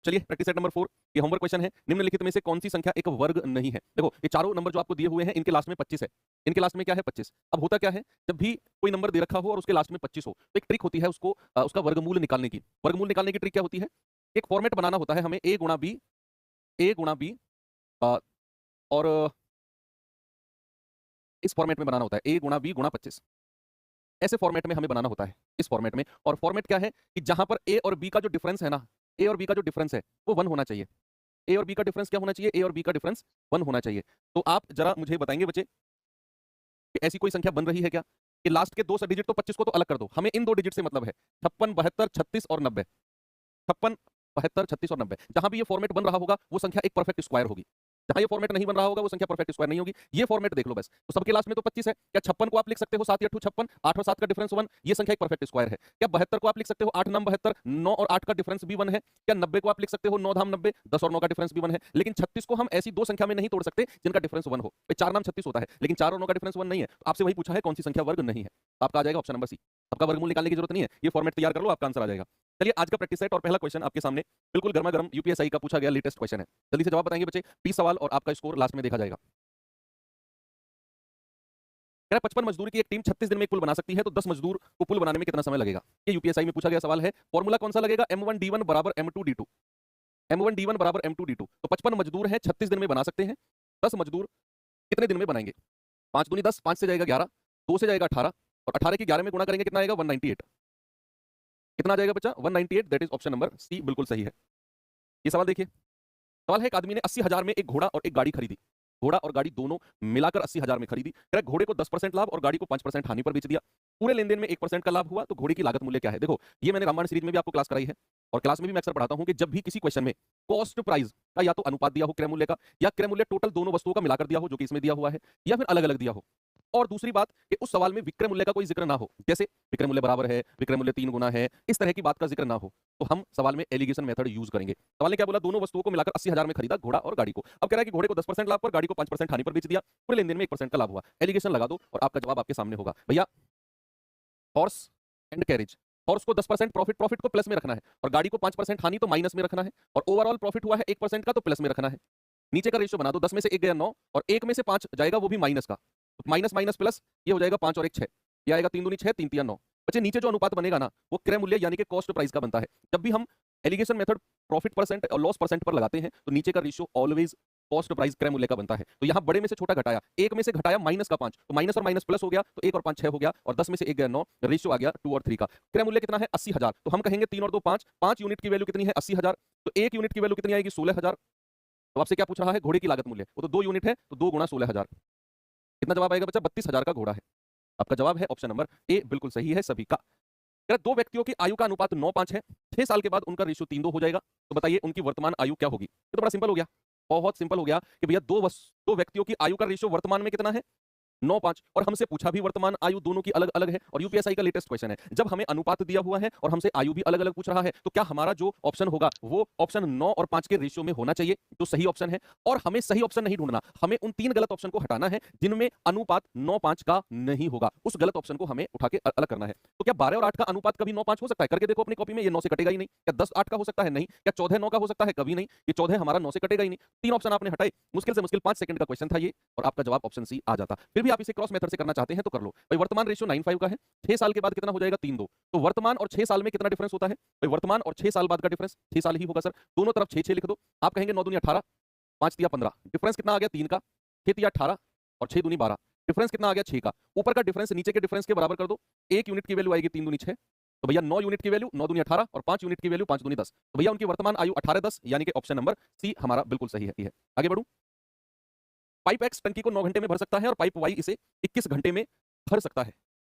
चलिए practice set number 4, ये homework question है। निम्नलिखित में से कौन सी संख्या एक वर्ग नहीं है? देखो ये चारों नंबर जो आपको दिए हुए हैं इनके लास्ट में 25 है। इनके लास्ट में क्या है? 25। अब होता क्या है, जब भी कोई नंबर दे रखा हो और उसके लास्ट में 25 हो तो एक ट्रिक होती है उसको उसका वर्गमूल निकालने की। वर्गमूल निकालने की ट्रिक क्या होती है? एक फॉर्मेट बनाना होता है हमें a गुणा b, a गुणा b, और इस फॉर्मेट में बनाना होता है a गुणा b गुणा 25। ऐसे फॉर्मेट में हमें बनाना होता है, इस फॉर्मेट में। और फॉर्मेट क्या है कि जहां पर a और b का जो डिफरेंस है ना, a और b का जो डिफरेंस है वो 1 होना चाहिए। ए और बी का डिफरेंस क्या होना चाहिए? ए और बी का डिफरेंस 1 होना चाहिए। तो आप जरा मुझे बताएंगे बच्चे कि ऐसी कोई संख्या बन रही है क्या कि लास्ट के 2 डिजिट तो 25 को तो अलग कर दो, हमें इन 2 डिजिट से मतलब है 56, 72, 36 और 90। 56, 72, 36 और 90, जहां भी ये फॉर्मेट बन रहा होगा वो संख्या एक परफेक्ट स्क्वायर होगी। जहां ये फॉर्मेट नहीं बन रहा होगा वो संख्या परफेक्ट स्क्वायर नहीं होगी। ये फॉर्मेट देख लो बस। तो सबके लास्ट में तो 25 है। क्या 56 को आप लिख सकते हो 7 8 56, 8 और 7 का डिफरेंस 1, ये संख्या एक परफेक्ट स्क्वायर है। क्या 72 को आप लिख सकते हो 8 9 72, 9 और 8 का डिफरेंस भी 1 है। क्या 90 को आप लिख सकते हो 9 धाम 90, 10 और 9 का डिफरेंस भी 1 है। लेकिन 36 को हम ऐसी दो संख्या में नहीं तोड़ सकते जिनका डिफरेंस 1 हो। 4 नाम 36 होता है लेकिन 4 और 9 का डिफरेंस 1 नहीं है। तो आपसे वही पूछा है कौन सी संख्या वर्ग नहीं है। आपका आ जाएगा ऑप्शन नंबर सी। आपका वर्गमूल निकालने की जरूरत नहीं है, ये फॉर्मेट तैयार कर लो, आपका आंसर आ जाएगा। चलिए आज का प्रैक्टिस सेट और पहला क्वेश्चन आपके सामने बिल्कुल गर्मा गर्म यूपीएससी का पूछा गया लेटेस्ट क्वेश्चन है। जल्दी से जवाब बताएंगे बच्चे, 20 सवाल और आपका स्कोर लास्ट में देखा जाएगा। 55 मजदूर की एक टीम 36 दिन में एक पुल बना सकती है, तो 10 मजदूर को पुल बनाने में कितना समय लगेगा? ये यूपीएससी में पूछा गया सवाल है। फॉर्मूला कौन सा लगेगा? m1d1 बराबर m2d2। m1d1 बराबर m2d2। तो 55 मजदूर हैं, 36 दिन में बना सकते हैं। 10 मजदूर कितने दिन में बनाएंगे? 5 दूनी 10, 5 से जाएगा 11, 2 से जाएगा 18, और 18 की 11 में गुणा करेंगे कितना आएगा? 198। कितना आ जाएगा बच्चा? 198। That is option number C, बिल्कुल सही है। ये सवाल देखिए। सवाल है एक आदमी ने 80,000 में एक घोड़ा और एक गाड़ी खरीदी। घोड़ा और गाड़ी दोनों मिलाकर 80,000 में खरीदी। घोड़े को 10% लाभ और गाड़ी को 5% हानि पर बेच दिया। पूरे लेन देन में 1% का लाभ हुआ, तो घोड़े की लागत मूल्य क्या है? देखो ये मैंने रामायण सीरीज में भी आपको क्लास कराई है और क्लास में भी मैं अक्सर पढ़ाता हूं कि जब भी किसी क्वेश्चन में कॉस्ट प्राइस का या तो अनुपात दिया हो क्रय मूल्य का, या क्रय मूल्य टोटल दोनों वस्तुओं का मिलाकर दिया हो जो कि इसमें दिया हुआ है, या फिर अलग अलग दिया हो, और दूसरी बात कि उस सवाल में विक्रय मूल्य का कोई जिक्र ना हो, जैसे विक्रय मूल्य बराबर है, विक्रय मूल्य 3 गुना है, इस तरह की बात का जिक्र ना हो, तो हम सवाल में एलिगेशन मेथड यूज करेंगे। सवाल ने क्या बोला? दोनों वस्तुओं को मिलाकर 80,000 में खरीदा, घोड़ा और गाड़ी को। अब कह रहा है कि घोड़े को 10% लाभ पर, गाड़ी को 5% हानि पर बेच दिया, पूरे लेन देन में 1% का लाभ हुआ। एलिगेशन लगा दो और आपका जवाब आपके सामने होगा। भैया हॉर्स एंड कैरेज, हॉर्स को 10% प्रॉफिट, प्रॉफिट को प्लस में रखना है, और गाड़ी को 5% हानि तो माइनस में रखना है, और ओवरऑल प्रॉफिट हुआ है 1% का तो प्लस में रखना है। नीचे का रेशियो बना दो, 10 में से 1 गया 9, और 1 में से 5 जाएगा वो भी माइनस का, तो माइनस माइनस प्लस, ये हो जाएगा 5 और 1 6, ये आएगा 3 दूनी 6, 3 तिया 9। बच्चे नीचे जो अनुपात बनेगा ना वो क्रय मूल्य यानी कि कॉस्ट प्राइस का बनता है। जब भी हम एलिगेशन मेथड प्रॉफिट परसेंट और लॉस परसेंट पर लगाते हैं तो नीचे का रेशियो ऑलवेज कॉस्ट प्राइस क्रय मूल्य का बनता है। तो यहाँ बड़े में से छोटा घटाया, 1 में से घटाया माइनस का 5, तो माइनस और माइनस प्लस हो गया, तो 1 और 5 6 हो गया, और 10 में से 1 गया 9, रेशियो आ गया 2 और 3 का। क्रय मूल्य कितना है? 80,000। तो हम कहेंगे 3 और 2 5, 5 यूनिट की वैल्यू कितनी है? 80,000। तो 1 यूनिट की वैल्यू कितनी आएगी? 16,000। तो आपसे क्या पूछ रहा है? घोड़े की लागत मूल्य। वो तो 2 यूनिट है, तो 2 गुणा 16,000। कितना जवाब आएगा बच्चा? 32,000 का घोड़ा है। आपका जवाब है ऑप्शन नंबर ए, बिल्कुल सही है सभी का। अगर दो व्यक्तियों की आयु का अनुपात 9:5 है, 6 साल के बाद उनका रेशियो 3:2 हो जाएगा, तो बताइए उनकी वर्तमान आयु क्या होगी? ये तो बड़ा सिंपल हो गया, बहुत सिंपल हो गया कि भैया दो व्यक्तियों की आयु का रेशियो वर्तमान में कितना है? 9:5, और हमसे पूछा भी वर्तमान आयु दोनों की अलग अलग है, और यूपीएससी का लेटेस्ट क्वेश्चन है। जब हमें अनुपात दिया हुआ है और हमसे आयु भी अलग अलग पूछ रहा है, तो क्या हमारा जो ऑप्शन होगा वो ऑप्शन 9 और 5 के रेशियो में होना चाहिए, जो सही ऑप्शन है। और हमें सही ऑप्शन नहीं ढूंढना, हमें उन 3 गलत ऑप्शन को हटाना है जिनमें अनुपात 9:5 का नहीं होगा। उस गलत ऑप्शन को हमें उठा के अलग करना है। तो क्या 12 और 8 का अनुपात कभी 9:5 हो सकता है? करके देखो अपनी कॉपी में, ये 9 से कटेगा ही नहीं। क्या 10 8 का हो सकता है? नहीं। क्या 14 9 का हो सकता है? कभी नहीं। ये 14 हमारा 9 से कटेगा ही नहीं। 3 ऑप्शन आपने हटाए, मुश्किल से मुश्किल 5 सेकंड का क्वेश्चन था ये, और आपका जवाब ऑप्शन सी आ जाता। फिर भी आप इसे क्रॉस मेथड से करना चाहते हैं तो कर लो। भाई वर्तमान रेशियो 9:5 का है, 6 साल के बाद कितना हो जाएगा? 3:2। तो वर्तमान और 6 साल में कितना डिफरेंस होता है? भाई वर्तमान और 6 साल बाद का डिफरेंस 6 साल ही होगा सर। दोनों तरफ 6 6 लिख दो। आप कहेंगे 9 दूनी 18, 5 तिया 15, डिफरेंस कितना आ गया? 3 का। 6 तिया 18 और 6 दूनी 12, डिफरेंस कितना आ गया? 6 का। ऊपर का डिफरेंस नीचे के डिफरेंस के बराबर कर दो। 1 यूनिट की वैल्यू आएगी 3 दूनी 6, तो भैया 9 यूनिट की वैल्यू 9 दूनी 18, और 5 यूनिट की वैल्यू 5 दूनी 10, तो भैया उनकी वर्तमान आयु 18 10, यानी कि ऑप्शन नंबर सी हमारा बिल्कुल सही है। आगे बढ़ूं। पाइप एक्स टंकी को 9 घंटे में भर सकता है और पाइप वाई इसे 21 घंटे में भर सकता है।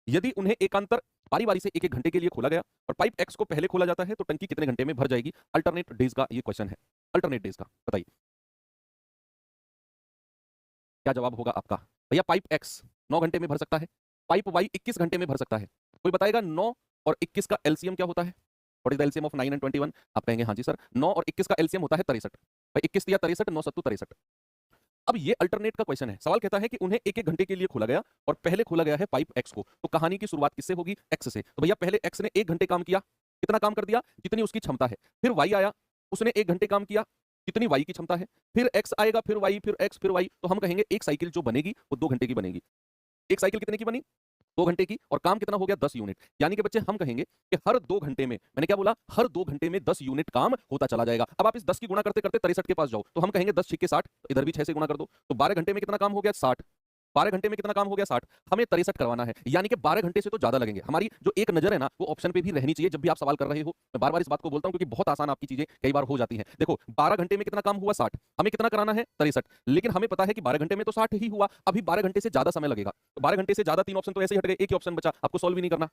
यदि उन्हें एकांतर बारी बारी से एक एक घंटे के लिए खोला गया और पाइप एक्स को पहले खोला जाता है, तो टंकी कितने घंटे में भर जाएगी? अल्टरनेट डेज का ये क्वेश्चन है, अल्टरनेट डेज का। बताइए क्या जवाब होगा आपका? भैया पाइप एक्स 9 घंटे में भर सकता है, पाइप वाई 21 घंटे में भर सकता है। कोई बताएगा 9 और 21 का एलसीएम क्या होता है? What is the LCM of 9 and 21? आप कहेंगे हाँ जी सर, 9 और 21 का एलसीएम होता है 63। भाई 21 या 63, 9 7 63। अब ये अल्टरनेट का क्वेश्चन है। सवाल कहता है कि उन्हें एक एक घंटे के लिए खोला गया और पहले खोला गया है पाइप एक्स को, तो कहानी की शुरुआत किससे होगी? एक्स से। तो भैया पहले एक्स ने 1 घंटे काम किया, कितना काम कर दिया? जितनी उसकी क्षमता है। फिर वाई आया, उसने 1 घंटे काम किया, कितनी y की क्षमता है, फिर x आएगा, फिर y, फिर x, फिर y, तो हम कहेंगे एक साइकिल जो बनेगी वो 2 घंटे की बनेगी। एक साइकिल कितने की बनी? 2 घंटे की, और काम कितना हो गया? 10 यूनिट। यानी कि बच्चे हम कहेंगे कि हर 2 घंटे में, मैंने क्या बोला? हर 2 घंटे में 10 यूनिट काम होता चला जाएगा। अब आप इस 10 की गुणा करते करते 63 के पास जाओ, तो हम कहेंगे 10 छिक्के 60, तो इधर भी 6 से गुणा कर दो, तो 12 घंटे में कितना काम हो गया? 60। 12 घंटे में कितना काम हो गया? 60। हमें 63 करवाना है, यानी कि 12 घंटे से तो ज्यादा लगेंगे। हमारी जो एक नजर है ना, वो ऑप्शन पे भी रहनी चाहिए जब भी आप सवाल कर रहे हो। मैं बार बार इस बात को बोलता हूं क्योंकि बहुत आसान आपकी चीजें कई बार हो जाती हैं। देखो 12 घंटे में कितना काम हुआ? 60। हमें कितना कराना है? 63। लेकिन हमें पता है कि 12 घंटे में तो 60 ही हुआ, अभी 12 घंटे से ज्यादा समय लगेगा। तो 12 घंटे से ज्यादा 3 ऑप्शन तो ऐसे ही हट गए, एक ही ऑप्शन बचा, आपको सॉल्व भी नहीं करना।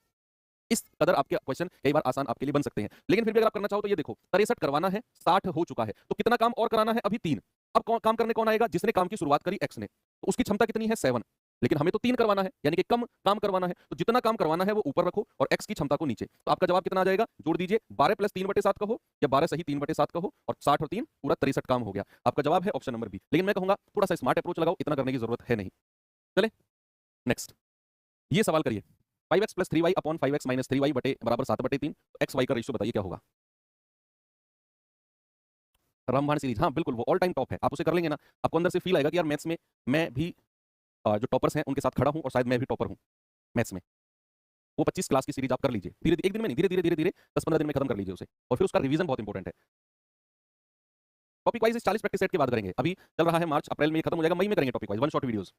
इस कदर आपके क्वेश्चन कई बार आसान आपके लिए बन सकते हैं। लेकिन फिर भी अगर आप करना चाहो तो ये देखो, 63 करवाना है, 60 हो चुका है, तो कितना काम और कराना है? अभी 3। अब काम करने कौन आएगा? जिसने काम की शुरुआत करी x ने, तो उसकी क्षमता कितनी है? 7। लेकिन हमें तो 3 करवाना है, यानी कि कम काम करवाना है, तो जितना काम करवाना है वो ऊपर रखो और x की क्षमता को नीचे। तो आपका जवाब कितना आ जाएगा? जोड़ दीजिए, 12 + 3/7 कहो या 12 सही 3/7 कहो, और 60 और 3 पूरा 63 काम हो गया। आपका जवाब है ऑप्शन नंबर बी। लेकिन मैं कहूंगा थोड़ा सा स्मार्ट अप्रोच लगाओ, इतना करने की जरूरत है नहीं। चले नेक्स्ट, ये सवाल करिए, 5x + 3y upon 5x - 3y बराबर 7/3, तो x y का रेशियो बताइए क्या होगा? रामबाण सीरीज, हाँ बिल्कुल, वो ऑल टाइम टॉप है। आप उसे कर लेंगे ना, आपको अंदर से फील आएगा कि यार मैथ्स में मैं भी जो टॉपर्स हैं उनके साथ खड़ा हूं और शायद मैं भी टॉपर हूं मैथ्स में। वो 25 क्लास की सीरीज आप कर लीजिए, धीरे एक दिन में नहीं, धीरे धीरे धीरे धीरे 10-15 दिन में खत्म कर लीजिए उसे, और फिर उसका रिवीजन बहुत इंपॉर्टेंट है। टॉपिक वाइज 40 प्रैक्टिस सेट के बाद करेंगे। अभी चल रहा है मार्च, अप्रैल में ये खत्म हो जाएगा, मई में करेंगे टॉपिक वाइज 1 शॉट वीडियोस।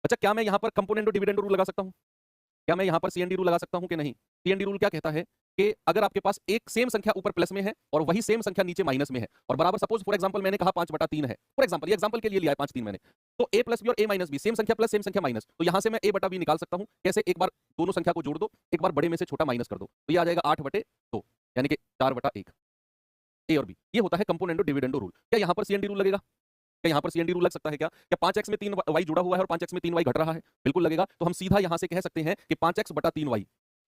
अच्छा, क्या मैं यहाँ पर कंपोनेंट और डिविडेंड रूल लगा सकता हूँ? क्या मैं यहाँ पर सीएनडी रूल लगा सकता हूँ कि नहीं? सीएनडी रूल क्या कहता है कि अगर आपके पास एक सेम संख्या ऊपर प्लस में है और वही सेम संख्या नीचे माइनस में है, और बराबर, सपोज फॉर एग्जांपल मैंने कहा 5/3 है, फॉर एग्जांपल, ये एग्जांपल के लिए लिया है 5/3 मैंने, तो a + b और a - b सेम संख्या प्लस सेम संख्या माइनस, तो यहां से मैं a/b निकाल सकता हूं। कैसे? एक बार दोनों संख्या को जोड़ दो, एक बार बड़े में से छोटा माइनस कर दो, तो ये आ जाएगा 8/2, यानी कि 4/1। ए और बी, ये होता है कंपोनेंडो डिविडेंडो रूल। क्या यहाँ पर सीएनडी रूल लगेगा? क्या यहाँ पर सीएनडी रूल लग सकता है? क्या 5x में 3y जुड़ा हुआ है और 5x में 3y घट रहा है? बिल्कुल लगेगा। तो हम सीधा यहाँ से कह सकते हैं कि 5x/3y,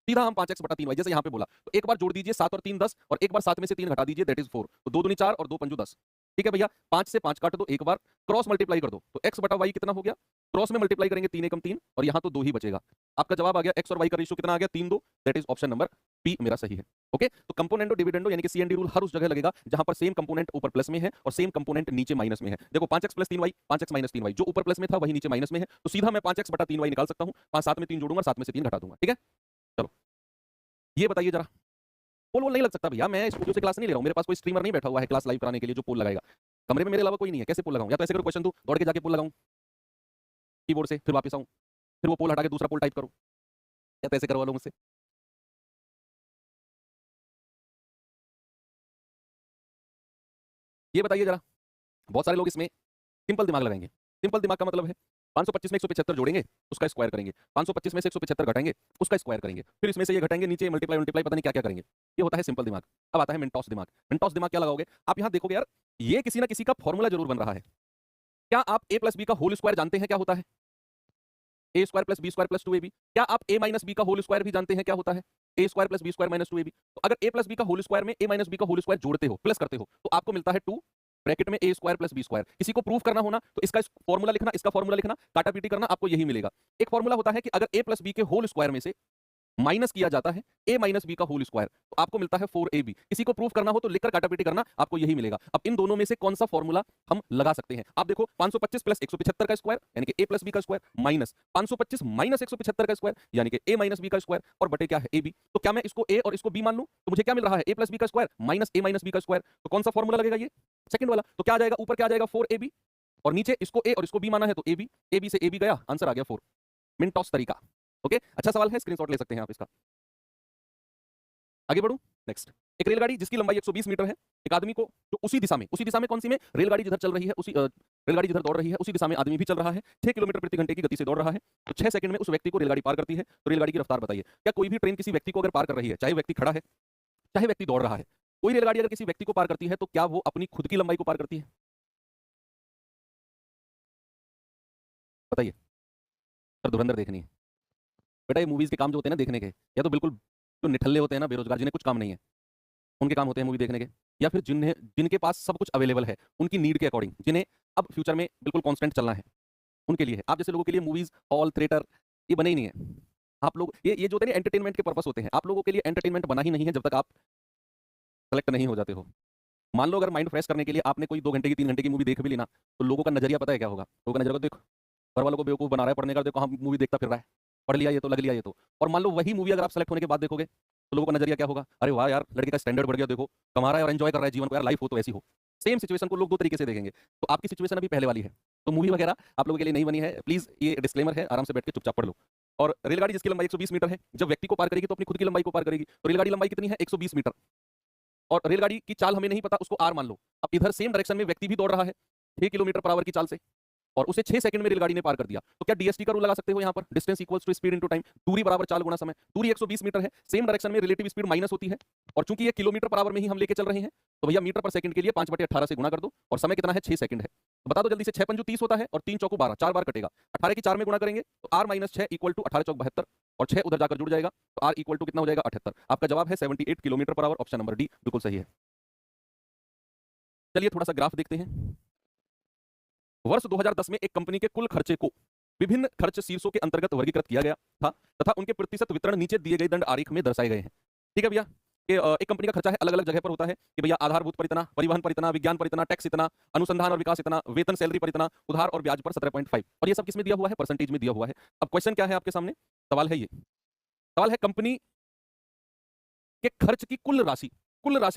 सीधा हम 5x/3y जैसे यहाँ पे बोला, तो एक बार जोड़ दीजिए 7 और 3 10, और एक बार 7 में से 3 घटा दीजिए, दैट इज 4। तो 2 दूनी 4 और 2 पंजू 10। ठीक है भैया, 5 से 5 काट दो, एक बार क्रॉस मल्टीप्लाई कर दो, तो x/y कितना हो गया? क्रॉस में मल्टीप्लाई करेंगे 3 एकम 3, और यहाँ तो 2 ही बचेगा। आपका जवाब आ गया, x और y का रेशियो कितना आ गया? 3 2, that is option number B मेरा सही है। ओके, तो कंपोनेंटो डिविडेंडो यानी कि सीएनडी रूल हर उस जगह लगेगा जहां पर सेम कंपोनेंट ऊपर प्लस में है और सेम कंपोनेंट नीचे माइनस में है। देखो 5x + 3y, 5x - 3y, जो ऊपर प्लस में था वही नीचे माइनस में है, तो सीधा मैं 5x/3y निकाल सकता हूं। 5 7 में 3 जोड़ूंगा, 7 में से 3 घटा दूंगा। ठीक है, चलो ये बताइए जरा, पोल वोल नहीं लग सकता भैया, मैं स्टूडियो से क्लास नहीं ले रहा हूं, मेरे पास कोई स्ट्रीमर नहीं बैठा हुआ है क्लास लाइव कराने के लिए जो पोल लगाएगा। कमरे में मेरे अलावा कोई नहीं है, कैसे पोल लगाऊं? या तो ऐसे करो, क्वेश्चन दूं, दौड़ के जाके पोल लगाऊं कीबोर्ड से, फिर वापस आऊं, फिर वो पोल हटा के दूसरा पोल टाइप करूं, या तो ऐसे करवा लो मुझसे। ये बताइए जरा, बहुत सारे लोग इसमें सिंपल दिमाग लगाएंगे। सिंपल दिमाग का मतलब है 525 में 175 जोड़ेंगे, उसका स्क्वायर करेंगे, 525 में से 175 घटाएंगे, उसका स्क्वायर करेंगे, फिर इसमें से ये घटाएंगे, नीचे मल्टीप्लाई मल्टीप्लाई पता नहीं क्या क्या करेंगे। ये होता है सिंपल दिमाग। अब आता है मिनटॉस दिमाग। मिनटॉस दिमाग क्या लगाओगे आप? यहाँ देखोगे यार, ये किसी ना किसी का फॉर्मूला जरूर बन रहा है। क्या आप a + b का होल स्क्वायर जानते हैं क्या होता है? a² + b² + 2ab। क्या आप a - b का होल स्क्वायर भी जानते हैं क्या होता है? a² + b² - 2ab। तो अगर a + b का होल स्क्वायर में a - b का होल स्क्वायर जोड़ते हो, प्लस करते हो, तो आपको मिलता है 2 ब्रैकेट में a² + b²। किसी को प्रूफ करना होना तो इसका फॉर्मूला लिखना, इसका फॉर्मूला लिखना, काटापीटी करना, आपको यही मिलेगा। एक फॉर्मूला होता है कि अगर a + b के होल स्क्वायर में से माइनस किया जाता है a - b का होल स्क्वायर, तो आपको मिलता है 4ab। किसी को प्रूफ करना हो तो लिखकर काटापीटी करना, आपको यही मिलेगा। अब इन दोनों में से कौन सा फॉर्मूला हम लगा सकते हैं? आप देखो, 525 + 175 का स्क्वायर यानी कि a + b का स्क्वायर, माइनस 525 - 175 का स्क्वायर यानी कि a - b का स्क्वायर, और बटे क्या है? ab। तो क्या मैं इसको a और इसको b मान लूं? तो मुझे क्या मिल रहा है? a + b का स्क्वायर माइनस a - b का स्क्वायर। तो कौन सा फॉर्मूला लगेगा? ये सेकंड वाला। तो क्या आ जाएगा? ऊपर क्या आ जाएगा? 4ab, और नीचे इसको a और इसको b माना है, तो ab से ab गया, आंसर आ गया 4। मिनटॉस तरीका। ओके, अच्छा सवाल है, स्क्रीनशॉट ले सकते हैं आप इसका। आगे बढ़ूं, नेक्स्ट। एक रेलगाड़ी जिसकी लंबाई 120 मीटर है, एक आदमी को जो उसी दिशा में कौन सी में? रेलगाड़ी जिधर चल रही है उसी रेलगाड़ी जिधर दौड़ रही है उसी दिशा में आदमी भी चल रहा है, 6 किलोमीटर प्रति घंटे की गति से दौड़ रहा है, तो 6 सेकंड में उस व्यक्ति को रेलगाड़ी पार करती है। तो रेलगाड़ी की रफ्तार बताइए। क्या कोई भी ट्रेन किसी व्यक्ति को अगर पार कर रही है, चाहे व्यक्ति खड़ा है चाहे व्यक्ति दौड़ रहा है, कोई रेलगाड़ी अगर किसी व्यक्ति को पार करती है तो क्या वो अपनी खुद की लंबाई को पार करती है? बताइए। सर धुरंधर देखनी है बेटा, ये मूवीज के काम जो होते हैं ना देखने के, या तो बिल्कुल जो निठल्ले होते हैं ना, बेरोजगार, जिन्हें कुछ काम नहीं है, उनके काम होते हैं मूवी देखने के, या फिर जिनके पास सब कुछ अवेलेबल है उनकी नीड के अकॉर्डिंग, जिन्हें अब फ्यूचर में बिल्कुल कांस्टेंट चलना है, उनके लिए है। आप जैसे लोगों के लिए मूवीज हॉल थिएटर ये बने ही नहीं है। आप लोग ये जो होते हैं एंटरटेनमेंट के पर्पस होते हैं, आप लोगों के लिए एंटरटेनमेंट बना ही नहीं है जब तक आप कलेक्ट नहीं हो जाते हो। मान लो अगर माइंड फ्रेश करने के लिए आपने कोई 2 घंटे की 3 घंटे की मूवी देख भी ली ना, तो लोगों का नजरिया पता है क्या होगा? लोगों का नजरिया देखो, घर वालों को बेवकूफ बना रहा है पढ़ने का, देखो हम मूवी देखता फिर रहा है, पढ़ लिया ये तो, लग लिया ये तो। और मान लो वही मूवी अगर आप सेलेक्ट होने के बाद देखोगे तो लोगों का नजरिया क्या होगा? अरे वाह यार, लड़के का स्टैंडर्ड बढ़ गया, देखो कमा रहा है और एंजॉय कर रहा है जीवन को, यार लाइफ हो तो ऐसी हो। सेम सिचुएशन को लोग दो तरीके से देखेंगे। तो आपकी सिचुएशन अभी पहले वाली है, तो मूवी वगैरह आप लोगों के लिए नहीं बनी है। प्लीज ये डिस्क्लेमर है, आराम से बैठ के चुपचाप पढ़ लो। और रेलगाड़ी जिसकी लंबाई 120 मीटर है, जब व्यक्ति को पार करेगी तो अपनी खुद की लंबाई को पार करेगी। तो रेलगाड़ी लंबाई कितनी है? 120 मीटर। और रेलगाड़ी की चाल हमें नहीं पता, उसको आर मान लो। अब इधर सेम डायरेक्शन में व्यक्ति भी दौड़ रहा है 6 किलोमीटर पर आवर की चाल से, और उसे 6 सेकंड में रेलगाड़ी ने पार कर दिया। तो क्या डीएसटी का रूल लगा सकते हो यहाँ पर? Distance equals to speed into time, दूरी बराबर चाल गुना समय। दूरी 120 मीटर है, सेम डायरेक्शन में रिलेटिव स्पीड माइनस होती है, और चूंकि ये किलोमीटर पर आवर में ही हम लेके चल रहे हैं, तो भैया मीटर पर सेकंड के लिए 5/18 से गुणा कर दो, और समय कितना है? 6 सेकंड है। तो बता दो जल्दी से, 6 पंजू 30 होता है और 3 चौकू 12, 4 बार कटेगा। 18 की 4 में गुणा करेंगे तो r - 6 इक्वल टू 18 चौक 72, और 6 उधर जाकर जुड़ जाएगा, तो r इक्वल टू कितना हो जाएगा? 78। आपका जवाब है 78 kilometre per hour, option number D बिल्कुल सही है। चलिए थोड़ा सा ग्राफ देखते हैं। वर्ष 2010 में एक कंपनी के कुल खर्चे को विभिन्न खर्च शीर्षों के अंतर्गत वर्गीकृत किया गया था तथा उनके प्रतिशत वितरण नीचे दिए गए दंड आरेख में दर्शाए गए हैं। ठीक है भैया, कि एक कंपनी का खर्चा है, अलग अलग जगह पर होता है कि भैया आधारभूत पर इतना, परिवहन पर इतना, विज्ञान पर इतना, टैक्स इतना, अनुसंधान और विकास इतना, वेतन सैलरी पर इतना, उधार और ब्याज पर 17.5, और ये सब किसमें दिया हुआ है? परसेंटेज में दिया हुआ है। अब क्वेश्चन क्या है आपके सामने? सवाल है ये, सवाल है कंपनी के खर्च की कुल राशि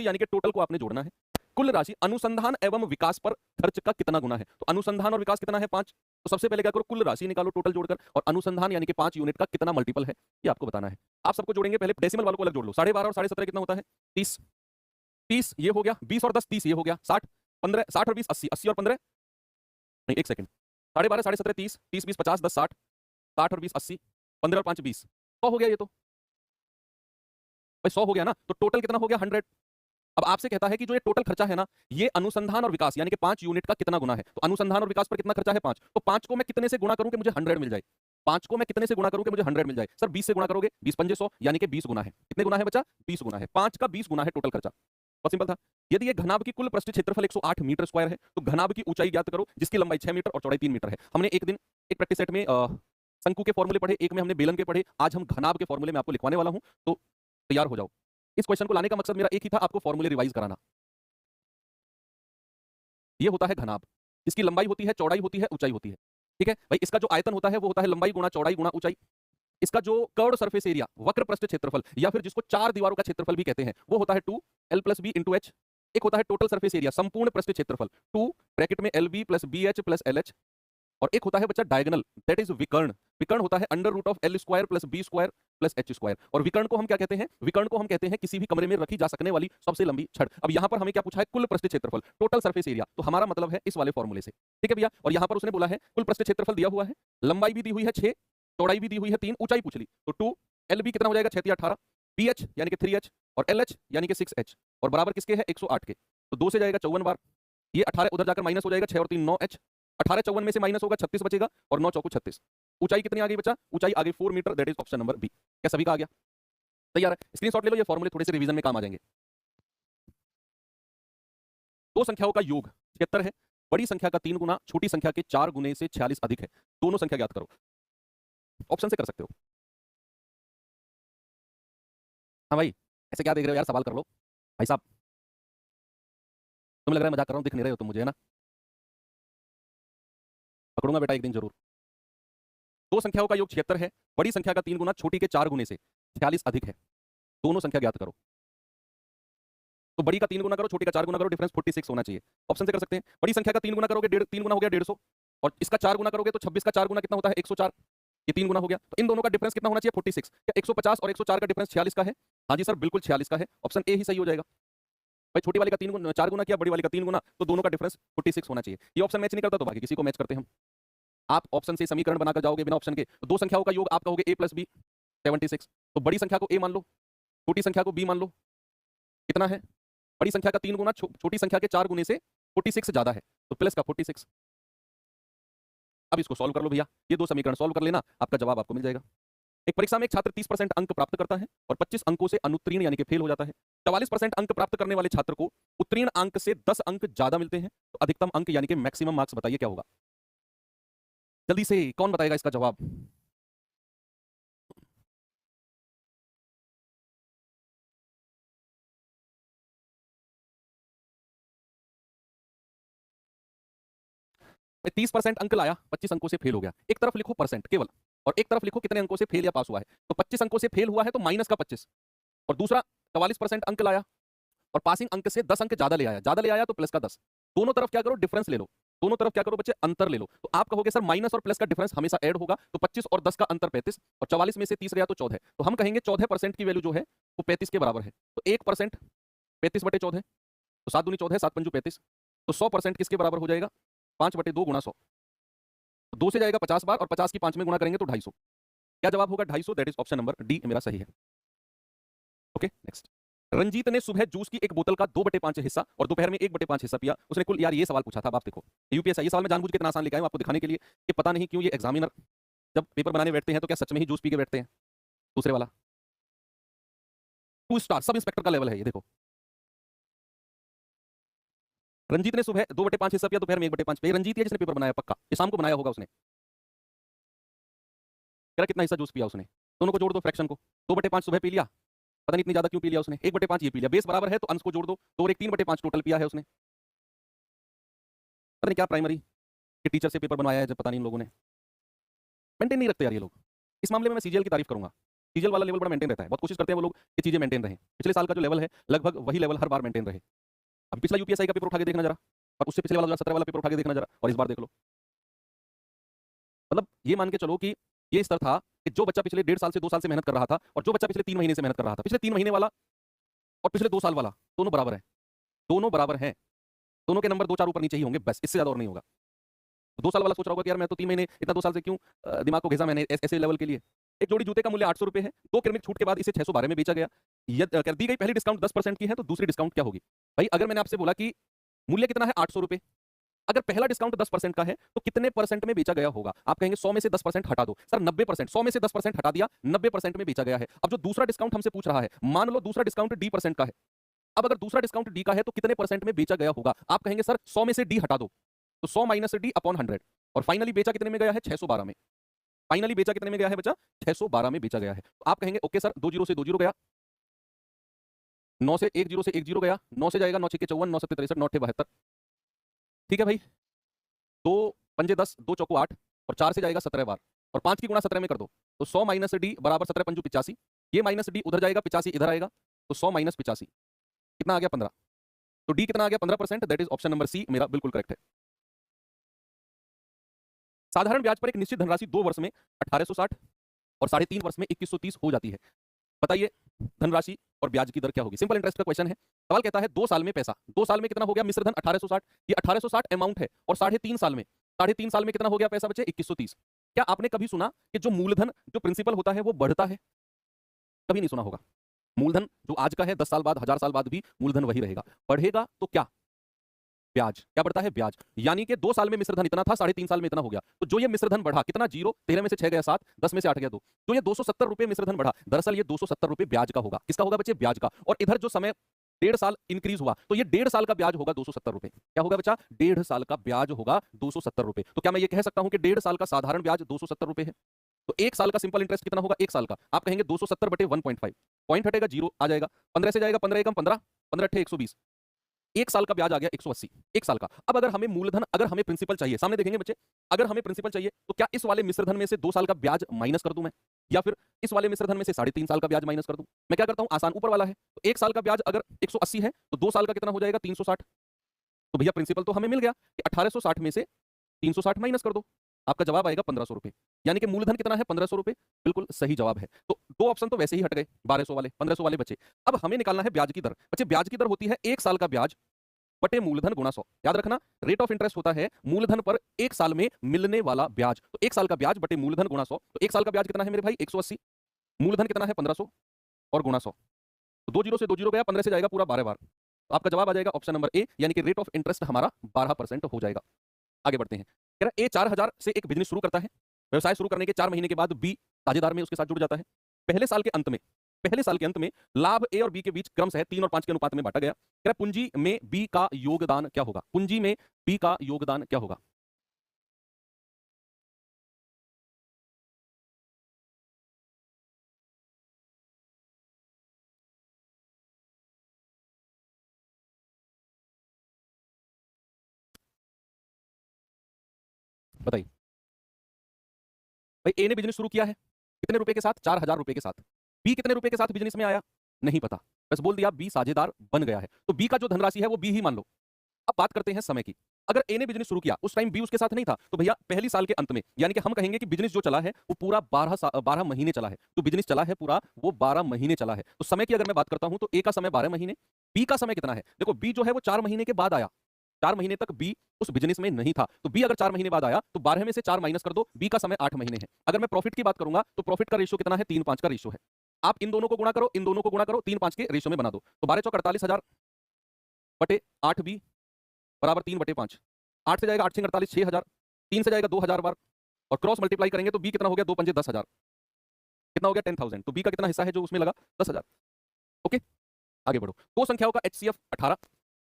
यानी कि टोटल को आपने जोड़ना है। कुल राशि अनुसंधान एवं विकास पर खर्च का कितना गुना है? तो अनुसंधान और विकास कितना है? 5। तो सबसे पहले क्या करो, कुल राशि निकालो टोटल जोड़कर, और अनुसंधान यानी कि 5 यूनिट का कितना मल्टीपल है ये आपको बताना है। आप सबको जोड़ेंगे, पहले डेसिमल वालों को अलग जोड़ लो। 12.5 और 17.5 कितना होता है? 30। 30 ये हो गया, 20 और 10 30 ये हो गया, 60। 15 60 और 20 80, 80 और 15 नहीं, एक सेकंड, 12.5 17.5 30, 30 20 50 10 60, 60 और 20 80, 15 और 5 20, 100 हो गया ये तो भाई, 100 हो गया ना। तो टोटल कितना हो गया? 100। अब आपसे कहता है कि जो ये टोटल खर्चा है ना, ये अनुसंधान और विकास यानी कि 5 यूनिट का कितना गुना है? तो अनुसंधान और विकास पर कितना खर्चा है? 5। तो 5 को मैं कितने से गुणा करूं कि मुझे 100 मिल जाए? 5 को मैं कितने से गुणा करूं कि मुझे 100 मिल जाए? सर 20 से गुणा करोगे, 20 पंजे 100 यानी कि 20 गुना है। कितने गुना है बच्चा? 20 गुना है। 5 का 20 गुना है टोटल खर्चा। बहुत सिंपल था। यदि ये घनाभ की कुल पृष्ठ क्षेत्रफल 108 मीटर स्क्वायर है, तो घनाभ की ऊंचाई ज्ञात करो जिसकी लंबाई 6 मीटर और चौड़ाई 3 मीटर है। हमने एक दिन एक प्रैक्टिस सेट में शंकु के फॉर्मूले पढ़े, एक में हमने बेलन के पढ़े, आज हम घनाभ के फॉर्मूले में आपको लिखवाने वाला हूं, तो तैयार हो जाओ। इस क्वेश्चन को लाने का मकसद मेरा एक ही था, आपको फॉर्मूले रिवाइज कराना। ये होता है घनाभ, इसकी लंबाई होती है, चौड़ाई होती है, ऊंचाई होती है। ठीक है भाई, इसका जो आयतन होता है वो होता है लंबाई गुणा चौड़ाई गुणा ऊंचाई। इसका जो कर्व्ड सरफेस एरिया, वक्र पृष्ठ क्षेत्रफल, या फिर जिसको 4 दीवारों का क्षेत्रफल भी कहते हैं, वो होता है 2l + b * h। एक होता है टोटल सरफेस एरिया, संपूर्ण पृष्ठ क्षेत्रफल, 2 ब्रैकेट में lb + bh + lh, और एक होता है बच्चा डायगोनल, दैट इज विकर्ण। विकर्ण होता है √l² + b² + h²। और विकर्ण को हम क्या कहते हैं? विकर्ण को हम कहते हैं किसी भी कमरे में रखी जा सकने वाली सबसे लंबी छड़। अब यहां पर हमें क्या पूछा है? कुल पृष्ठ क्षेत्रफल, टोटल सरफेस एरिया, तो हमारा मतलब है इस वाले फॉर्मूले से। ठीक है भैया, और यहां पर उसने बोला है कुल पृष्ठ क्षेत्रफल दिया हुआ है, लंबाई भी दी हुई है 6, चौड़ाई भी दी हुई है 3, ऊंचाई पूछ ली, तो 2 lb कितना हो जाएगा? 6 × 18, bh यानी कि 3h, और lh यानी कि 6h, और बराबर किसके है? 108 के। तो 2 से जाएगा 54 बार, ये 18 उधर जाकर माइनस हो जाएगा, 6 और 3 9h, 18 54 में से माइनस होगा, 36 बचेगा, और 9 चौको 36। ऊंचाई कितनी आ गई बच्चा? ऊंचाई आ गई 4 metre, that is option number B. क्या सभी का आ गया? तैयार है? स्क्रीनशॉट ले लो, ये फॉर्मूले थोड़े से रिवीजन में काम आ जाएंगे। दो संख्याओं का योग 76 है, बड़ी संख्या का 3 गुना छोटी संख्या के 4 गुने से 46 अधिक है, दोनों संख्या ज्ञात करो। ऑप्शन से कर सकते हो। हाँ भाई, ऐसे क्या देख रहे हो यार, सवाल कर लो भाई साहब। तुम्हें लग रहा है मजाक कर रहा हूँ, दिख नहीं रहे हो तुम मुझे, है ना? पकड़ूंगा बेटा एक दिन जरूर। दो संख्याओं का योग 76 है, बड़ी संख्या का 3 गुना छोटी के 4 गुने से 46 अधिक है, दोनों संख्या ज्ञात करो। तो बड़ी का 3 गुना करो, छोटी का 4 गुना करो, डिफरेंस 46 होना चाहिए। ऑप्शन से कर सकते हैं। बड़ी संख्या का 3 गुना करोगे, 3 गुना हो गया 150, और इसका 4 गुना करोगे तो 26 का 4 गुना कितना होता है? 104। ये 3 गुना हो गया, तो इन दोनों का डिफरेंस कितना होना चाहिए? 46। क्या 150 और 104 का डिफरेंस 46 का है? हाँ जी सर, बिल्कुल 46 का है, ऑप्शन ए ही सही हो जाएगा। भाई छोटी वाली का 3 गुना 4 गुना किया, बड़ी वाली का 3 गुना, तो दोनों का डिफरेंस 46 होना चाहिए। ये ऑप्शन मैच नहीं करता तो बाकी किसी को मैच करते हैं हम। आप ऑप्शन से समीकरण बनाकर जाओगे बिना ऑप्शन के, तो दो संख्याओं का योग आप कहोगे a + b 76। तो बड़ी संख्या को a मान लो, छोटी संख्या को b मान लो। कितना है? बड़ी संख्या का 3 गुना छोटी संख्या के 4 गुने से 46 ज्यादा है, तो प्लस का 46। अब इसको सॉल्व कर लो भैया, ये दो समीकरण सॉल्व कर लेना, आपका जवाब आपको मिल जाएगा। एक परीक्षा में एक छात्र 30% अंक प्राप्त करता है और 25 अंकों से अनुत्तीर्ण यानी कि फेल हो जाता है। 44% अंक प्राप्त करने वाले छात्र को उत्तीर्ण अंक से 10 अंक ज्यादा मिलते हैं, तो अधिकतम अंक यानी कि मैक्सिमम मार्क्स बताइए क्या होगा? जल्दी से कौन बताएगा इसका जवाब? 30% अंक लाया, 25 अंकों से फेल हो गया। एक तरफ लिखो परसेंट केवल, और एक तरफ लिखो कितने अंकों से फेल या पास हुआ है। तो 25 अंकों से फेल हुआ है तो माइनस का 25, और दूसरा 44% अंक लाया और पासिंग अंक से 10 अंक ज्यादा ले आया तो प्लस का 10। दोनों तरफ क्या करो, डिफरेंस ले लो। दोनों तरफ क्या करो बच्चे, अंतर ले लो। तो आप कहोगे सर माइनस और प्लस का डिफरेंस हमेशा ऐड होगा, तो 25 और 10 का अंतर 35, और 44 में से 30 गया तो 14। तो हम कहेंगे 14% की वैल्यू जो है वो 35 के बराबर है। तो 1% 35/14, तो 7 दूनी 14, 7 पंजू 35। तो 100% किसके बराबर हो जाएगा, 5/2 गुणा 100। 2 से जाएगा 50 बार, और 50 की 5 में गुणा करेंगे तो 250। क्या जवाब होगा, 250। That is option number D मेरा सही है। Okay next. रंजीत ने सुबह जूस की एक बोतल का 2/5 हिस्सा और दोपहर में 1/5 हिस्सा पिया। उसने कुल, यार ये सवाल पूछा था, अब आप देखो यूपीएससी ये सवाल मैं जानबूझ के इतना आसान लेके आया हूं आपको दिखाने के लिए कि पता नहीं क्यों ये एग्जामिनर जब पेपर बनाने बैठते हैं तो क्या सच में ही जूस पी के बैठते हैं। दूसरे वाला 2 स्टार सब इंस्पेक्टर का लेवल है ये, देखो। रंजीत ने सुबह 2/5 हिस्सा पिया, दोपहर में 1/5 पिया। रंजीत है जिसने पेपर बनाया, पक्का ये शाम को बनाया होगा उसने। कह रहा कितना हिस्सा जूस पिया उसने, दोनों को जोड़ दो फ्रैक्शन को। 2/5 सुबह पी लिया, पता नहीं इतनी ज्यादा क्यों पी लिया उसने। 1/5 ये पी लिया, बेस बराबर है तो अंश को जोड़ दो, 2 और 1 3/5 टोटल पिया है उसने। पता नहीं क्या प्राइमरी के टीचर से पेपर बनवाया है जब, पता नहीं इन लोगों ने मेंटेन नहीं रखते यार ये लोग। इस मामले में मैं सीजीएल की तारीफ करूंगा, सीजीएल वाला लेवल बड़ा मेंटेन रहता है, बहुत कोशिश करते हैं वो लोग कि चीजें मेंटेन रहें। पिछले साल का जो लेवल है लगभग वही लेवल हर बार मेंटेन रहे। अब पिछला यूपीएससी का पेपर उठा के देखना जरा, और उससे पिछले वाला 2017 वाला पेपर उठा के देखना जरा, और इस बार देख लो। मतलब ये मान के चलो कि ये स्तर था कि जो बच्चा पिछले 1.5 साल से 2 साल से मेहनत कर रहा था, और जो बच्चा पिछले 3 महीने से मेहनत कर रहा था, पिछले 3 महीने वाला और पिछले 2 साल वाला दोनों बराबर है, दोनों बराबर हैं। दोनों के नंबर 2-4 ऊपर नीचे ही होंगे, बस इससे ज्यादा और नहीं होगा। तो 2 साल वाला सोच रहा होगा कि यार मैं तो 3 महीने, इतना 2 साल से क्यों दिमाग को घिसा मैंने ऐसे लेवल के लिए। एक जोड़ी जूते का मूल्य 800 रुपए है, 2 क्रमिक छूट के बाद इसे 612 में बेचा गया। कर दी गई पहली डिस्काउंट 10% की है, तो दूसरी डिस्काउंट क्या होगी। भाई अगर मैंने आपसे बोला कि मूल्य कितना है 800 रुपए, अगर पहला डिस्काउंट 10% का है तो कितने परसेंट में बेचा गया होगा। आप कहेंगे 100 में से 10% हटा दो, सर 90%। 100 में से 10% हटा दिया, 90% में बेचा गया है। अब जो दूसरा डिस्काउंट हमसे पूछ रहा है, मान लो दूसरा डिस्काउंट D% का है। अब अगर दूसरा डिस्काउंट डी का है तो कितने परसेंट में बेचा गया होगा। आप कहेंगे सर 100 में से डी हटा दो, तो 100 माइनस डी अपॉन 100, और फाइनली बेचा कितने में गया है, 612 में। फाइनली बेचा कितने में गया है बच्चा, 612 में बेचा गया है। तो आप कहेंगे ओके सर, 2 जीरो से 2 जीरो गया, 9 से 1 जीरो से 1 जीरो गया, 9 से जाएगा 9 6 54, 9 7 63, 9 8 72। ठीक है भाई, 2 पंजे 10, 2 चौको 8, और 4 से जाएगा 17 बार, और 5 की गुणा 17 में कर दो, तो 100 माइनस डी बराबर 17 पंजू 85। ये माइनस डी उधर जाएगा, 85 इधर आएगा, तो 100 माइनस 85 कितना आ गया, 15। तो डी कितना आ गया, 15%। That is option number C मेरा बिल्कुल करेक्ट है। साधारण ब्याज पर एक निश्चित धनराशि 2 वर्ष में 1860 और 3.5 वर्ष में 2130 हो जाती है। बताइए धनराशि और ब्याज की दर क्या होगी। सिंपल इंटरेस्ट का क्वेश्चन है। सवाल कहता है 2 साल में पैसा, 2 साल में कितना हो गया मिश्र धन 1860, ये 1860 अमाउंट है, और 3.5 साल में, 3.5 साल में कितना हो गया पैसा बच्चे, 2130। क्या आपने कभी सुना कि जो मूलधन जो प्रिंसिपल होता है वो बढ़ता है? कभी नहीं सुना होगा। मूलधन जो आज का है 10 साल बाद 1000 साल बाद भी मूलधन वही रहेगा। बढ़ेगा तो क्या, ब्याज। क्या बढ़ता है, ब्याज। यानी कि 2 साल में मिश्रधन इतना था, 3.5 साल में इतना हो गया। तो जो ये मिश्रधन बढ़ा कितना, 0, 13 में से 6 गया 7, 10 में से 8 गया 2, तो ये 270 रुपए मिश्रधन बढ़ा। दरअसल ये 270 रुपए ब्याज का होगा। किसका होगा बच्चे, ब्याज का। और इधर जो समय 1.5 साल इंक्रीज हुआ, तो ये 1.5 साल का ब्याज होगा 270 रुपए। क्या होगा बच्चा, 1.5 साल का ब्याज होगा 270 रुपए। तो क्या मैं ये कह सकता हूं कि 1.5 साल का साधारण ब्याज 270 रुपए है? तो 1 साल का सिंपल इंटरेस्ट कितना होगा, 1 साल का आप कहेंगे 270 बटे 1.5, पॉइंट हटेगा 0 आ जाएगा, 15 से जाएगा 15 एकम 15, 15 अट्ठे 120, 1 साल का ब्याज आ गया 180, 1 साल का। अब अगर हमें मूलधन, अगर हमें प्रिंसिपल चाहिए, सामने देखेंगे बच्चे, अगर हमें प्रिंसिपल चाहिए तो क्या इस वाले मिश्रधन में से 2 साल का ब्याज माइनस कर दूं मैं, या फिर इस वाले मिश्रधन में से 3.5 साल का ब्याज माइनस कर दूं? मैं क्या करता हूं, आसान, ऊपर वाला है तो 1 साल का ब्याज अगर 180 है तो 2 साल का कितना हो जाएगा, 360। तो भैया प्रिंसिपल तो हमें मिल गया कि 1860 में से 360 माइनस कर दो, आपका जवाब आएगा 1500 रुपए। यानी कि मूलधन कितना है, 1500 रुपए। बिल्कुल सही जवाब है। तो 2 ऑप्शन तो वैसे ही हट गए, 1200 वाले, 1500 वाले बचे। अब हमें निकालना है ब्याज की दर। बच्चे ब्याज की दर होती है 1 साल का ब्याज बटे मूलधन गुणा 100। याद रखना, रेट ऑफ इंटरेस्ट होता है मूलधन पर 1 साल में मिलने वाला ब्याज। तो 1 साल का ब्याज बटे मूलधन गुणा 100। तो 1 साल का ब्याज कितना है मेरे भाई, 180, मूलधन कितना है 1500 और गुणा 100। तो 2 जीरो से 2 जीरो गया, 15 से जाएगा पूरा 12 बार। तो आपका जवाब आ जाएगा ऑप्शन नंबर ए, यानी कि रेट ऑफ इंटरेस्ट हमारा 12% हो जाएगा। आगे बढ़ते हैं। कह रहा ए 4000 से एक बिजनेस शुरू करता है। व्यवसाय शुरू करने के 4 महीने के बाद बी साझेदार में उसके साथ जुड़ जाता है। पहले साल के अंत में, पहले साल के अंत में लाभ ए और बी के बीच क्रमशः 3 और 5 के अनुपात में बांटा गया। कह रहा पूंजी में बी का योगदान क्या होगा, पूंजी में बी का योगदान क्या होगा? बताइए भाई, ए ने बिजनेस शुरू किया है कितने रुपए के साथ? 4,000 रुपए के साथ। बी कितने रुपए के साथ बिजनेस में आया? नहीं पता, बस बोल दिया बी साझेदार बन गया है, तो बी का जो धनराशि है वो बी ही मान लो। अब बात करते हैं समय की। अगर ए ने बिजनेस शुरू किया उस टाइम बी उसके साथ नहीं था, तो भैया पहली साल के अंत में, यानी कि हम कहेंगे कि बिजनेस जो चला है वो पूरा 12 महीने चला है। तो बिजनेस चला है पूरा वो 12 महीने चला है। तो समय की अगर मैं बात करता हूं तो ए का समय 12 महीने, बी का समय कितना है? देखो बी जो है वो 4 महीने के बाद आया, 4 महीने तक बी उस बिजनेस में नहीं था, तो बी अगर 4 महीने बाद आया तो 12 में से 4 माइनस कर दो, बी का समय 8 महीने है। अगर मैं प्रॉफिट की बात करूंगा तो प्रॉफिट का रेशियो कितना है? 3-5 का रेशियो है। आप इन दोनों को गुणा करो, इन दोनों को गुणा करो, 3-5 के रेशियो में बना दो, तो 12 चौक 48,000 बटे 8 बी बराबर 3 बटे 5। 8 से जाएगा 8 6 48, 6,000, 3 से जाएगा 2,000 बार, और क्रॉस मल्टीप्लाई करेंगे तो बी कितना हो गया? 2 पंजे 10,000, कितना हो गया? 10,000। तो बी का कितना हिस्सा है जो उसमें लगा? 10,000। ओके, आगे बढ़ो। दो संख्याओं का HCF 18,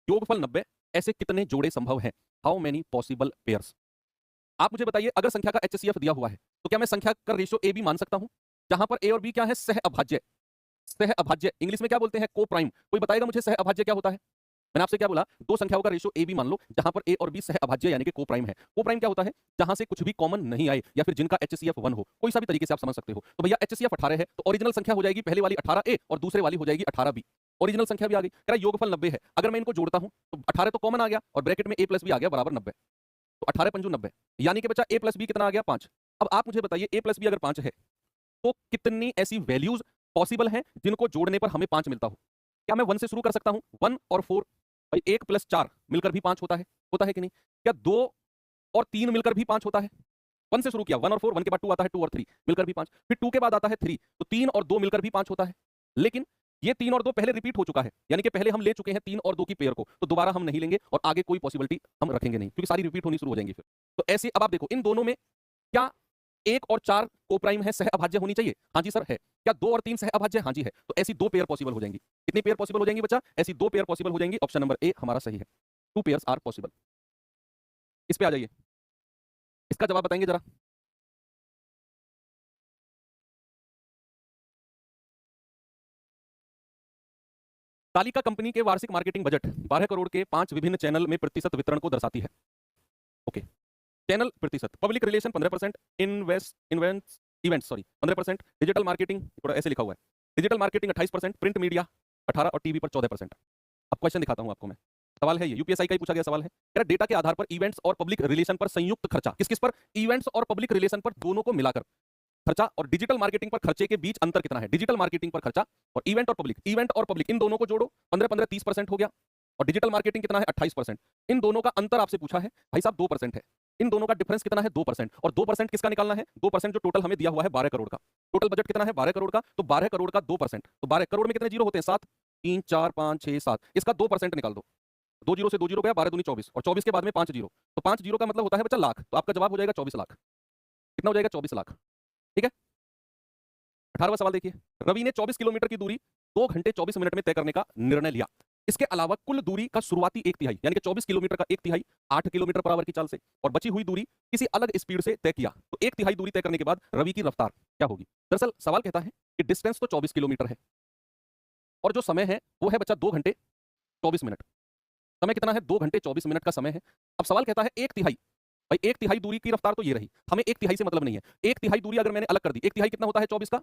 योगफल 90, ऐसे कितने जोड़े संभव हैं? How many possible pairs? आप मुझे बताइए, अगर संख्या का HCF दिया हुआ है तो क्या मैं संख्या का रेशियो ए बी मान सकता हूं, जहां पर ए और बी क्या है? सह अभाज्य। सह अभाज्य इंग्लिश में क्या बोलते हैं? को प्राइम। कोई बताएगा मुझे सह अभाज्य क्या होता है? मैंने आपसे क्या बोला? दो संख्याओं का रेशियो ए बी मान लो जहां पर ए और बी सह अभाज्य यानी कि को प्राइम है। को प्राइम क्या होता है? जहां से कुछ भी कॉमन नहीं आए या फिर जिनका HCF 1 हो, कोई सा भी तरीके से आप समझ सकते हो। तो भैया HCF 18 है, तो ओरिजिनल संख्या हो जाएगी पहले वाली 18A और दूसरे वाली हो जाएगी 18B। ओरिजिनल संख्या भी आ गई। कह रहा योगफल 90 है, अगर मैं इनको जोड़ता हूं तो 18 तो कॉमन आ गया और ब्रैकेट में a प्लस बी आ गया बराबर 90, तो 18 पंजू 90, यानी कि बच्चा a प्लस बी कितना आ गया? 5। अब आप मुझे बताइए a प्लस बी अगर 5 है तो कितनी ऐसी वैल्यूज पॉसिबल हैं जिनको जोड़ने पर हमें 5 मिलता हो? क्या मैं 1 से शुरू कर सकता हूं? 1 और 4, भाई 1 प्लस 4 मिलकर भी 5 होता है, होता है कि नहीं? क्या 2 और 3 मिलकर भी 5 होता है? 1 से शुरू किया, 1 और 4, 1 के बाद 2 आता है, 2 और 3 मिलकर भी 5, फिर 2 के बाद आता है 3, तो 3 और 2 मिलकर भी 5 होता है। लेकिन ये 3 और 2 पहले रिपीट हो चुका है, यानी कि पहले हम ले चुके हैं 3 और 2 की पेयर को, तो दोबारा हम नहीं लेंगे और आगे कोई पॉसिबिलिटी हम रखेंगे नहीं, क्योंकि सारी रिपीट होनी शुरू हो जाएंगी फिर। तो ऐसे अब आप देखो इन दोनों में क्या 1 और 4 को प्राइम है, सह अभाज्य होनी चाहिए? हाँ जी सर है। क्या 2 और 3 सह अभाज्य? हाँ जी है। तो ऐसी 2 पेयर पॉसिबल हो जाएंगी। कितनी पेयर पॉसिबल हो जाएंगी बच्चा? ऐसी 2 पेयर पॉसिबल हो जाएंगी। ऑप्शन नंबर ए हमारा सही है, 2 पेयर्स आर पॉसिबल। इस पे आ जाइए, इसका जवाब बताएंगे जरा। तालिका कंपनी के वार्षिक मार्केटिंग बजट 12 करोड़ के 5 विभिन्न चैनल में प्रतिशत वितरण को दर्शाती है। ओके, चैनल प्रतिशत, public relation 15%, events 15%, digital marketing थोड़ा ऐसे लिखा हुआ है, डिजिटल मार्केटिंग 28%, प्रिंट मीडिया 18 और टीवी पर 14%। अब क्वेश्चन दिखाता हूं आपको मैं। सवाल है ये, यूपीएससी का ही पूछा गया सवाल है। कह रहा डेटा के आधार पर इवेंट्स और पब्लिक रिलेशन पर संयुक्त खर्चा, किस किस पर? इवेंट्स और पब्लिक रिलेशन पर, दोनों को मिलाकर खर्चा, और डिजिटल मार्केटिंग पर खर्चे के बीच अंतर कितना है? डिजिटल मार्केटिंग पर खर्चा और इवेंट और पब्लिक इन दोनों को जोड़ो, 15-15 30% हो गया, और डिजिटल मार्केटिंग कितना है? 28%। इन दोनों का अंतर आपसे पूछा है भाई साहब 2% है। इन दोनों का डिफरेंस कितना है? 2%। और 2% किसका निकालना है? 2% जो टोटल हमें दिया हुआ है 12 करोड़ का। टोटल बजट कितना है? 12 करोड़ का। तो 12 करोड़ का 2%, तो 12 करोड़ में कितने जीरो होते हैं? 7, 3 4 5 6 7, इसका 2% निकाल दो। 2 जीरो से 2 जीरो गया, 12 दूनी 24, और 24 के बाद में 5 जीरो, तो 5 जीरो का मतलब होता है बच्चा लाख, तो आपका जवाब हो जाएगा 24 लाख। कितना हो जाएगा? 24 लाख। ठीक है, 18वां सवाल देखिए। रवि ने 24 किलोमीटर की दूरी 2 घंटे 24 मिनट में तय करने का निर्णय लिया। इसके अलावा कुल दूरी का शुरुआती 1/3 यानी कि 24 किलोमीटर का 1/3 8 किलोमीटर पर आवर की चाल से, और बची हुई दूरी किसी अलग स्पीड से तय किया, तो 1/3 दूरी तय करने के बाद रवि की रफ्तार क्या होगी? दरअसल सवाल कहता है कि डिस्टेंस तो 24 किलोमीटर है और जो समय है वो है बच्चा 2 घंटे 24 मिनट। समय कितना है? 2 घंटे 24 मिनट का समय है। अब सवाल कहता है 1/3, भाई 1/3 दूरी की रफ्तार तो ये रही, हमें 1/3 से मतलब नहीं है। 1/3 दूरी अगर मैंने अलग कर दी, 1/3 कितना होता है 24 का?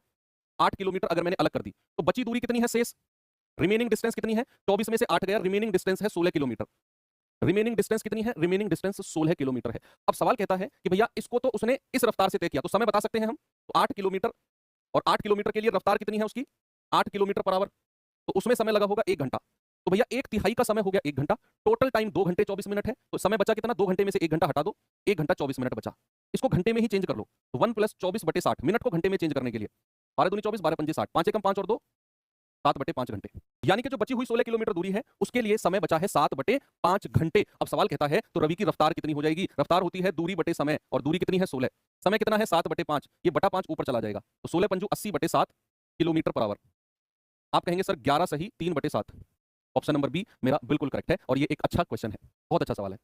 8 किलोमीटर अगर मैंने अलग कर दी, तो बची दूरी कितनी है शेष? रिमेनिंग डिस्टेंस कितनी है? 24 में से 8 गया, रिमेनिंग डिस्टेंस है 16 किलोमीटर। रिमेनिंग डिस्टेंस कितनी है? रिमेनिंग डिस्टेंस 16 किलोमीटर है। अब सवाल कहता है कि भैया इसको तो उसने इस रफ्तार से तय किया, तो समय बता सकते हैं हम? तो 8 किलोमीटर, और 8 किलोमीटर के लिए रफ्तार कितनी है उसकी? 8 किलोमीटर पर आवर, तो उसमें समय लगा होगा 1 घंटा। तो भैया 1/3 का समय हो गया 1 घंटा, टोटल टाइम 2 घंटे 24 मिनट है, तो समय बचा कितना? 2 घंटे में से 1 घंटा हटा दो, 1 घंटा 24 मिनट बचा। इसको घंटे में ही चेंज कर लो, तो 1 + 24/60 मिनट को घंटे में चेंज करने के लिए 12 दूनी 24, 12 पंजे 60, 5 एकम 5 और 2 7/5 घंटे, यानी कि जो बची हुई 16 किलोमीटर दूरी है उसके लिए समय बचा है 7/5 घंटे। अब सवाल कहता है तो रवि की रफ्तार कितनी हो जाएगी? रफ्तार होती है दूरी बटे समय, और दूरी कितनी है? 16, समय कितना है? 7/5, ये बटा 5 ऊपर चला जाएगा, तो 16 पंजू 80/7 किलोमीटर पर आवर। आप कहेंगे सर 11 सही 3/7। ऑप्शन नंबर बी मेरा बिल्कुल करेक्ट है, और ये एक अच्छा क्वेश्चन है, बहुत अच्छा सवाल है।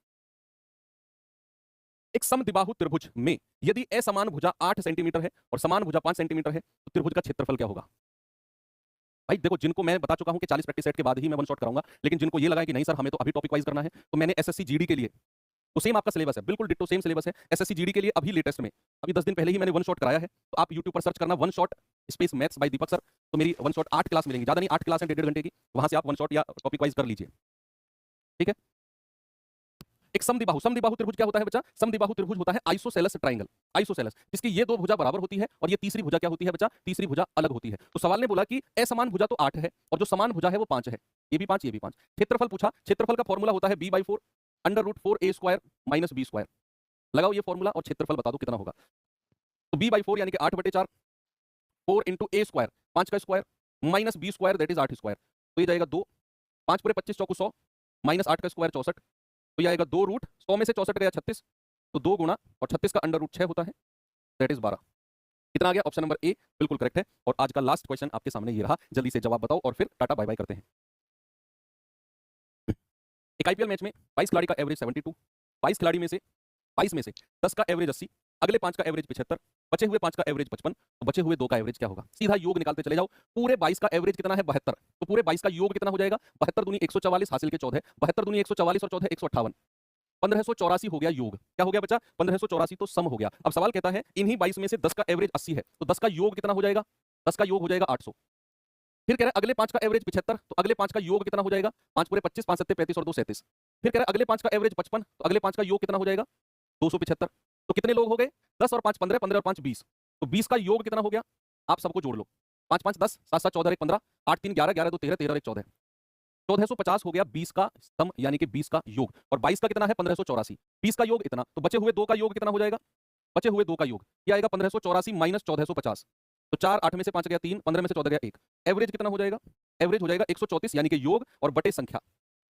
एक समद्विबाहु त्रिभुज में यदि असमान भुजा 8 सेंटीमीटर है और समान भुजा 5 सेंटीमीटर है, तो त्रिभुज का क्षेत्रफल क्या होगा? भाई देखो, जिनको मैं बता चुका हूं कि 40 प्रैक्टिस सेट के बाद ही मैं वन शॉट कराऊंगा, लेकिन जिनको ये लगा है कि नहीं सर हमें तो अभी टॉपिक वाइज करना है, तो मैंने एसएससी जीडी के लिए तो सेम आपका सिलेबस है, बिल्कुल डिट्टो सेम सिलेबस है एसएससी जीडी के लिए। अभी लेटेस्ट में अभी 10 दिन पहले ही मैंने वन शॉट कराया है, तो आप यूट्यूब पर सर्च करना one shot space maths by Deepak sir, तो मेरी वन शॉट 8 क्लास मिलेंगी, ज्यादा नहीं 8 क्लास है 1.5 घंटे की, वहां से आप वन शॉट या टॉपिक वाइज कर लीजिए, ठीक है। एक समद्विबाहु, समद्विबाहु त्रिभुज क्या होता है बच्चा? समद्विबाहु त्रिभुज होता है आइसोसेलेस ट्रायंगल, आइसोसेलेस, जिसकी ये दो भुजा बराबर होती है और ये तीसरी भुजा क्या होती है बच्चा? तीसरी भुजा अलग होती है। तो सवाल ने बोला कि असमान भुजा तो 8 है और जो समान भुजा है वो 5 है, ये भी 5 ये भी 5। क्षेत्रफल पूछा, क्षेत्रफल का फॉर्मूला होता है b/4 √4a² - b²। लगाओ ये फॉर्मूला और क्षेत्रफल बता दो कितना होगा। तो b/4 यानी कि 8/4, 4 × a², 5 का square minus b² that is 8 square, तो ये जाएगा 2, 5 पूरे 25 चौको 100 माइनस 8 का स्क्वायर 64, तो ये आएगा 2 रूट 100 में से 64 गया 36, तो 2 गुणा और 36 का अंडर रूट 6 होता है, दैट इज 12। कितना आ गया? ऑप्शन नंबर ए बिल्कुल करेक्ट है। और आज का लास्ट क्वेश्चन आपके सामने ये रहा, जल्दी से जवाब बताओ और फिर टाटा बाय बाय करते हैं। एक आईपीएल मैच में 22 खिलाड़ी का एवरेज 72, 22 खिलाड़ी में से 22 में से 10 का एवरेज 80, अगले 5 का एवरेज 75, बचे हुए 5 का एवरेज 55, तो बचे हुए 2 का एवरेज क्या होगा? सीधा योग निकालते चले जाओ। पूरे 22 का एवरेज कितना है? 72, तो पूरे 22 का योग कितना हो जाएगा? 72 दूनी 144 हासिल के 14, 72 दूनी 144 और 14 158, 1584 हो गया योग। क्या हो गया बच्चा? 1584, तो सम हो गया। अब सवाल कहता है इन्हीं 22 में से 10 का एवरेज 80 है, तो 10 का योग कितना हो जाएगा? 10 का योग हो जाएगा 800। फिर कह रहा है अगले 5 का एवरेज 75, तो अगले 5 का योग कितना हो जाएगा? 5 पूरे 25, 5 सत्ते 35 और 2 37। फिर कह रहा है अगले 5 का एवरेज 55, तो अगले 5 का योग कितना हो जाएगा? 275। तो कितने लोग हो गए? 10 और 5 15, 15 और 5 20, तो 20 का योग कितना हो गया? आप सबको जोड़ लो, 5 5 10, 7 7 14 1 15, 8 3 11, 11 2 13, 13 और 1 14, 1450 हो गया 20 का सम यानी कि 20 का योग। और 22 का कितना है? 1584, 20 का योग इतना, तो बचे हुए 2 का योग कितना हो जाएगा? बचे हुए 2 का योग ये आएगा 1584 माइनस 1450, तो 4 8 में से 5 गया 3, 15 में से 14 गया 1, एवरेज कितना हो जाएगा? एवरेज हो जाएगा 134 यानी कि योग और बटे संख्या,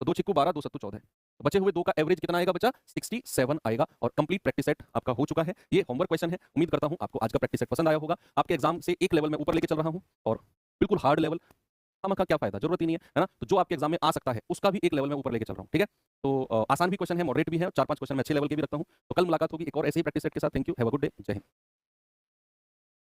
तो 2 छिक्कू 12, 2 सत्तू 14, तो बचे हुए 2 का एवरेज कितना आएगा बच्चा? 67 आएगा। और कंप्लीट प्रैक्टिस सेट आपका हो चुका है। ये होमवर्क क्वेश्चन है, उम्मीद करता हूं आपको आज का प्रैक्टिस सेट पसंद आया होगा। आपके एग्जाम से एक लेवल में ऊपर लेके चल रहा हूं और बिल्कुल हार्ड लेवल का क्या फायदा, जरूरत ही नहीं है ना। तो जो आपके एग्जाम में आ सकता है उसका भी एक लेवल में ऊपर लेके चल रहा हूं, ठीक है। तो आसान भी क्वेश्चन है, मॉडरेट भी है, 4 5 क्वेश्चन मैं अच्छे लेवल के भी रखता हूं। तो कल मुलाकात होगी एक और ऐसे ही प्रैक्टिस सेट के साथ। Thank you, have a good day, जय हिंद।